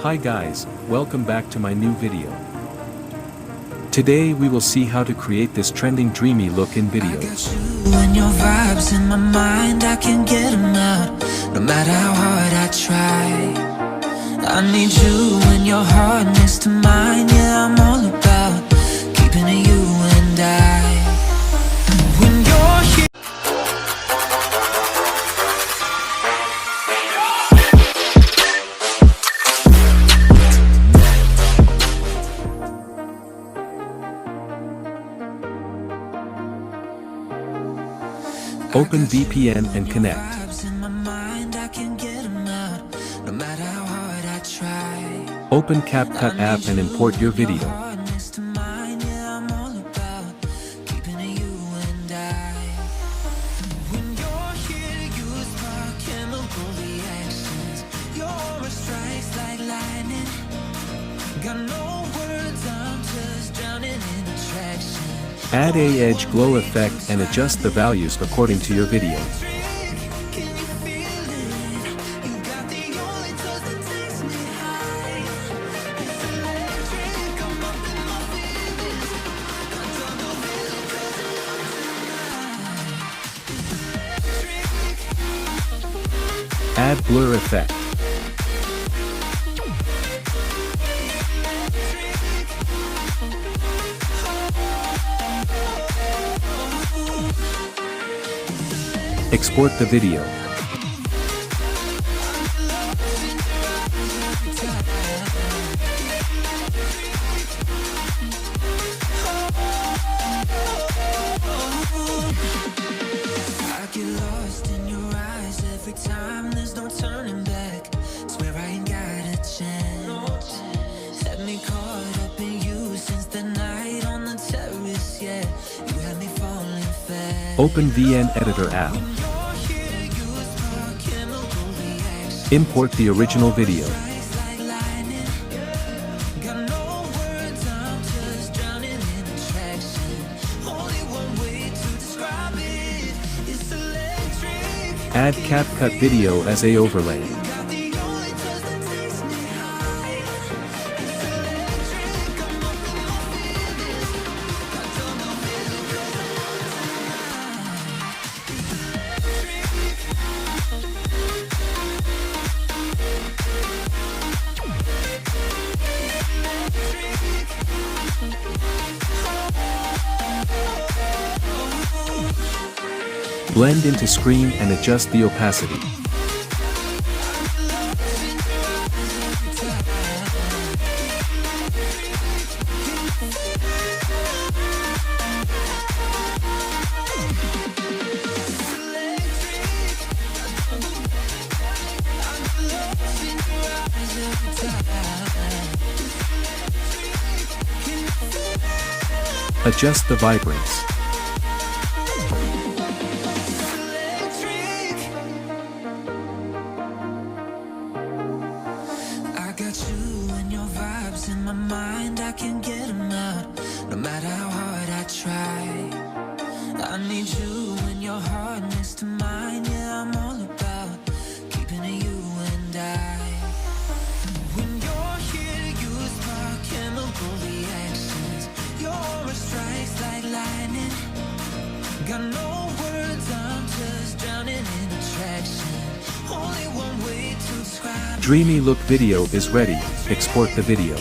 Hi guys, welcome back to my new video. Today we will see how to create this trending dreamy look in video. I got you and your vibes in my mind, I can't get them out, no matter how hard I try. I need you and your heart next to mine, yeah, I'm all about keeping it you and I. When you're here, Open VPN and connect. vibes in my mind, I can't get them out, no matter how hard I try. Open CapCut app and import your video. Heart next to mine, yeah, I'm all about keeping it you and I. When you're here, you spark chemical reactions. Your aura strikes like lightning. Got no words, I'm just drowning in attraction. Add a edge glow effect and adjust the values according to your video. Can you feel it? You got the only touch that takes me high. It's electric, I'm up in my feelings. I don't know really 'cause I'm alive. Add blur effect. Export the video. I get lost in your eyes every time, there's no turning back. Swear I ain't got a chance. Had me caught up in you since the night on the terrace, yeah. You had me falling fast. Open VN Editor app. Import the original video. Add CapCut video as a overlay. Blend into screen and adjust the opacity. Adjust the vibrance. I got you and your vibes in my mind, I can't get them out, no matter how hard I try. I need you and your heart next to mine, yeah, I'm all about keeping it you and I. When you're here, you spark chemical reactions. Your aura strikes like lightning. Got no words, I'm just drowning in attraction. Only one way to describe. Dreamy look video is ready. Export the video.